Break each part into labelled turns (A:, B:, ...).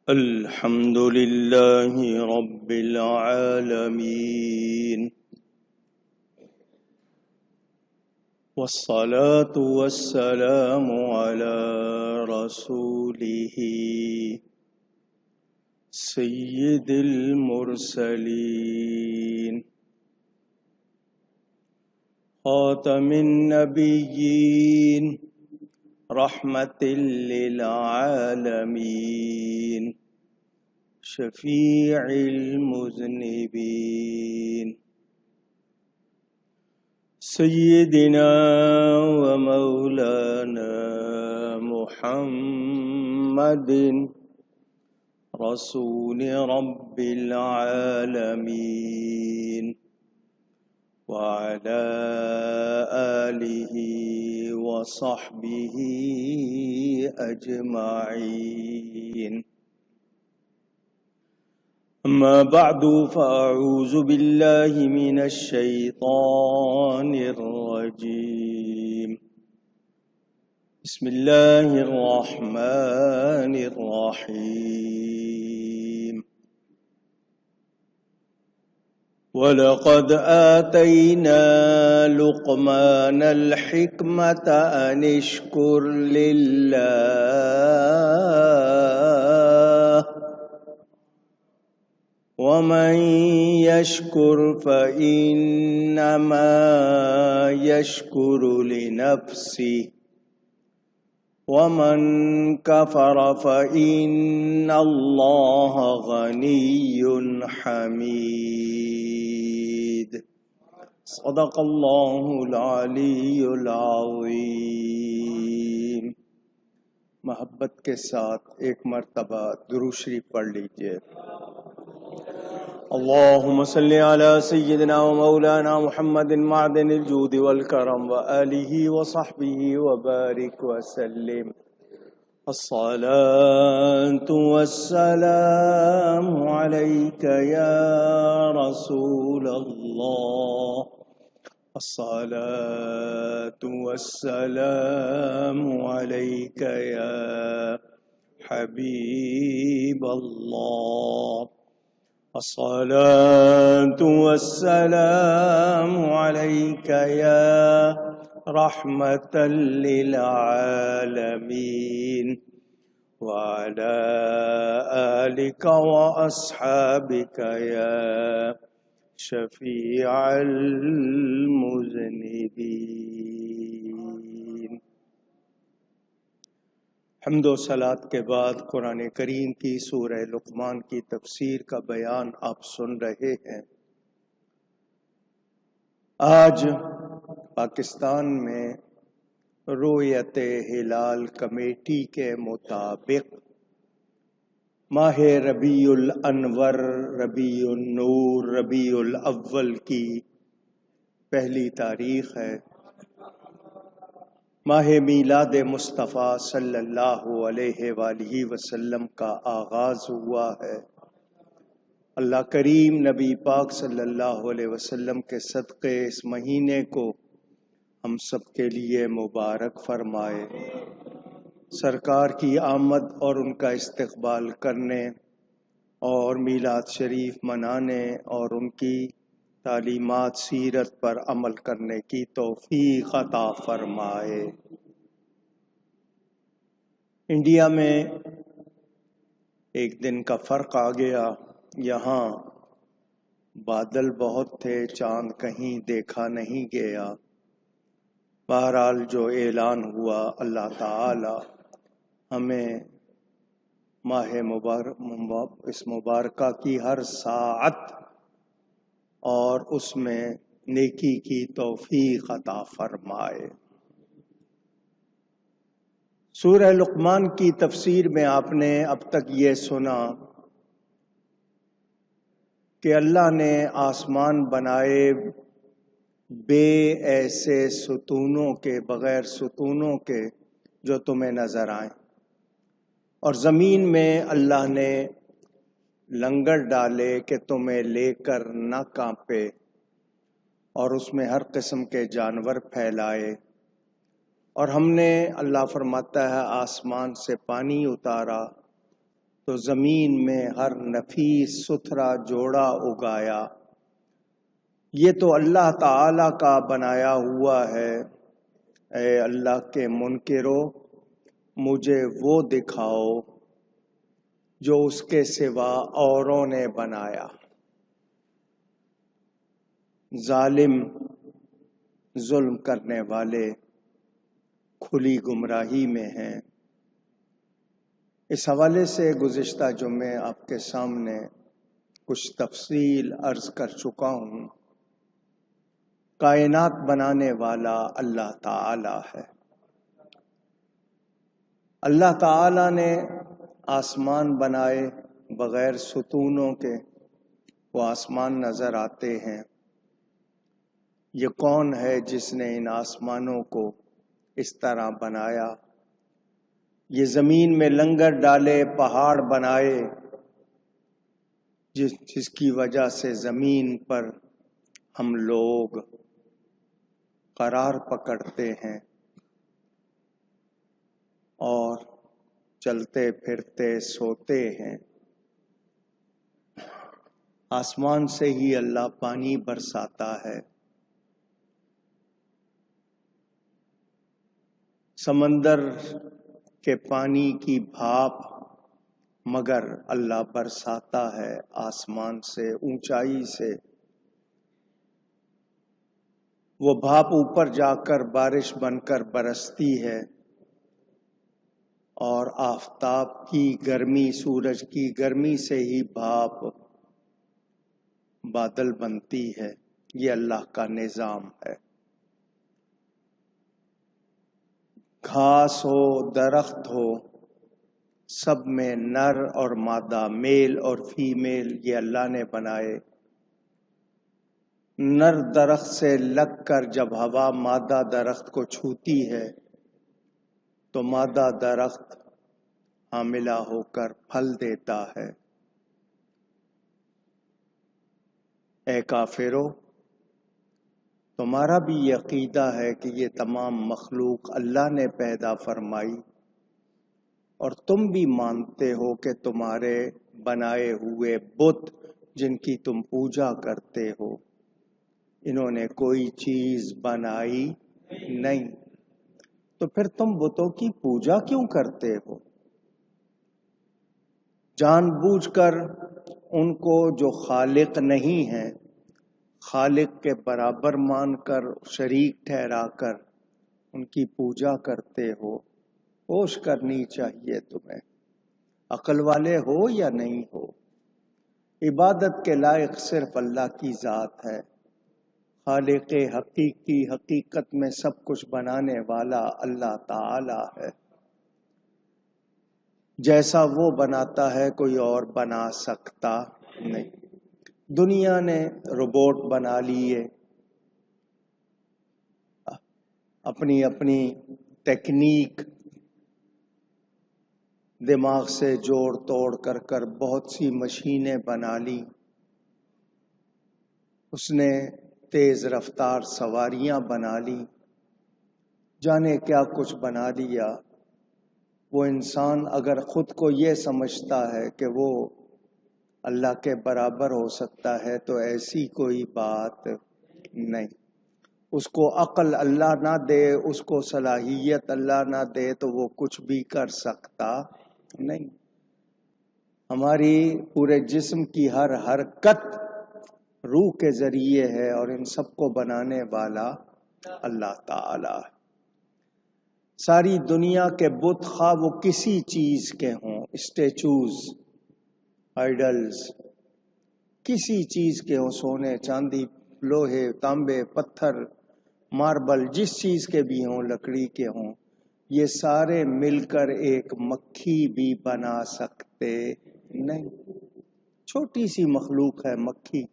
A: الحمد لله رب العالمين، والصلاة والسلام على رسوله سيد المرسلين خاتم النبيين رحمة للعالمين شفيع المذنبين سيدنا ومولانا محمد رسول رب العالمين وعلى آله وصحبه أجمعين. أما بعد فأعوذ بالله من الشيطان الرجيم. بسم الله الرحمن الرحيم. وَلَقَدْ آتَيْنَا لُقْمَانَ الْحِكْمَةَ أَنِ اشْكُرْ لِلَّهِ وَمَنْ يَشْكُرْ فَإِنَّمَا يَشْكُرُ لِنَفْسِهِ وَمَنْ كَفَرَ فَإِنَّ اللَّهَ غَنِيٌّ حَمِيدٌ. صدق اللہ العلی العظیم. محبت کے ساتھ ایک مرتبہ درود شریف پڑھ لیجئے. اللہم صلی علی سیدنا و مولانا محمد معدن الجود والکرم وآلہ وصحبہ وبارک وسلم. الصلاة والسلام علیک یا رسول اللہ. الصلاة والسلام علیک یا حبیب اللہ. الصلاة والسلام علیک یا رحمة للعالمين وعلى آلك وأصحابك يا شفيع المذنبين. حمد و صلاۃ کے بعد قرآن کریم کی سورہ لقمان کی تفسیر کا بیان آپ سن رہے ہیں. آج پاکستان میں رؤیت ہلال کمیٹی کے مطابق ماہ ربیع الانور، ربیع النور، ربیع الاول کی پہلی تاریخ ہے. ماہ میلاد مصطفیٰ صلی اللہ علیہ وآلہ وسلم کا آغاز ہوا ہے. اللہ کریم نبی پاک صلی اللہ علیہ وسلم کے صدقے اس مہینے کو ہم سب کے لیے مبارک فرمائے. سرکار کی آمد اور ان کا استقبال کرنے اور میلاد شریف منانے اور ان کی تعلیمات سیرت پر عمل کرنے کی توفیق عطا فرمائے. انڈیا میں ایک دن کا فرق آ گیا. یہاں بادل بہت تھے، چاند کہیں دیکھا نہیں گیا. بہرحال جو اعلان ہوا، اللہ تعالی ہمیں ماہ اس مبارکہ کی ہر ساعت اور اس میں نیکی کی توفیق عطا فرمائے. سورہ لقمان کی تفسیر میں آپ نے اب تک یہ سنا کہ اللہ نے آسمان بنائے بے ایسے ستونوں کے، بغیر ستونوں کے جو تمہیں نظر آئیں، اور زمین میں اللہ نے لنگر ڈالے کہ تمہیں لے کر نہ کانپے، اور اس میں ہر قسم کے جانور پھیلائے. اور ہم نے، اللہ فرماتا ہے، آسمان سے پانی اتارا تو زمین میں ہر نفیس ستھرا جوڑا اگایا۔ یہ تو اللہ تعالی کا بنایا ہوا ہے۔ اے اللہ کے منکرو، مجھے وہ دکھاؤ جو اس کے سوا اوروں نے بنایا۔ ظالم، ظلم کرنے والے کھلی گمراہی میں ہیں۔ اس حوالے سے گزشتہ جمعے آپ کے سامنے کچھ تفصیل عرض کر چکا ہوں۔ کائنات بنانے والا اللہ تعالی ہے۔ اللہ تعالی نے آسمان بنائے بغیر ستونوں کے، وہ آسمان نظر آتے ہیں۔ یہ کون ہے جس نے ان آسمانوں کو اس طرح بنایا؟ یہ زمین میں لنگر ڈالے، پہاڑ بنائے، جس کی وجہ سے زمین پر ہم لوگ قرار پکڑتے ہیں اور چلتے پھرتے سوتے ہیں۔ آسمان سے ہی اللہ پانی برساتا ہے۔ سمندر کے پانی کی بھاپ مگر اللہ برساتا ہے آسمان سے، اونچائی سے۔ وہ بھاپ اوپر جا کر بارش بن کر برستی ہے، اور آفتاب کی گرمی، سورج کی گرمی سے ہی بھاپ بادل بنتی ہے۔ یہ اللہ کا نظام ہے۔ گھاس ہو، درخت ہو، سب میں نر اور مادہ، میل اور فیمیل، یہ اللہ نے بنائے۔ نر درخت سے لگ کر جب ہوا مادہ درخت کو چھوتی ہے تو مادہ درخت حاملہ ہو کر پھل دیتا ہے۔ اے کافرو، تمہارا بھی یہ عقیدہ ہے کہ یہ تمام مخلوق اللہ نے پیدا فرمائی، اور تم بھی مانتے ہو کہ تمہارے بنائے ہوئے بت جن کی تم پوجا کرتے ہو، انہوں نے کوئی چیز بنائی نہیں، تو پھر تم بتوں کی پوجا کیوں کرتے ہو؟ جان بوجھ کر ان کو جو خالق نہیں ہیں، خالق کے برابر مان کر، شریک ٹھہرا کر ان کی پوجا کرتے ہو۔ ہوش کرنی چاہیے تمہیں، عقل والے ہو یا نہیں ہو۔ عبادت کے لائق صرف اللہ کی ذات ہے۔ خالق حقیقی، حقیقت میں سب کچھ بنانے والا اللہ تعالی ہے۔ جیسا وہ بناتا ہے کوئی اور بنا سکتا نہیں۔ دنیا نے روبوٹ بنا لیے، اپنی اپنی تکنیک دماغ سے جوڑ توڑ کر بہت سی مشینیں بنا لی۔ اس نے تیز رفتار سواریاں بنا لی، جانے کیا کچھ بنا دیا۔ وہ انسان اگر خود کو یہ سمجھتا ہے کہ وہ اللہ کے برابر ہو سکتا ہے تو ایسی کوئی بات نہیں۔ اس کو عقل اللہ نہ دے، اس کو صلاحیت اللہ نہ دے تو وہ کچھ بھی کر سکتا نہیں۔ ہماری پورے جسم کی ہر حرکت روح کے ذریعے ہے، اور ان سب کو بنانے والا اللہ تعالی ہے۔ ساری دنیا کے بت، خواہ وہ کسی چیز کے ہوں، اسٹیچوز، آئیڈلز، کسی چیز کے ہوں، سونے، چاندی، لوہے، تانبے، پتھر، ماربل، جس چیز کے بھی ہوں، لکڑی کے ہوں، یہ سارے مل کر ایک مکھی بھی بنا سکتے نہیں۔ چھوٹی سی مخلوق ہے مکھی۔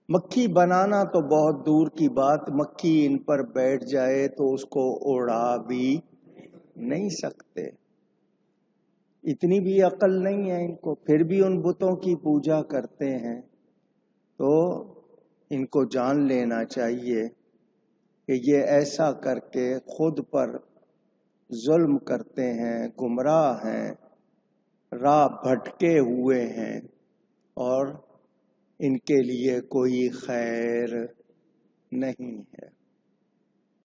A: مکھی بنانا تو بہت دور کی بات، مکھی ان پر بیٹھ جائے تو اس کو اڑا بھی نہیں سکتے۔ اتنی بھی عقل نہیں ہے ان کو، پھر بھی ان بتوں کی پوجا کرتے ہیں۔ تو ان کو جان لینا چاہیے کہ یہ ایسا کر کے خود پر ظلم کرتے ہیں، گمراہ ہیں۔ راہ بھٹکے ہوئے ہیں اور ان کے لیے کوئی خیر نہیں ہے۔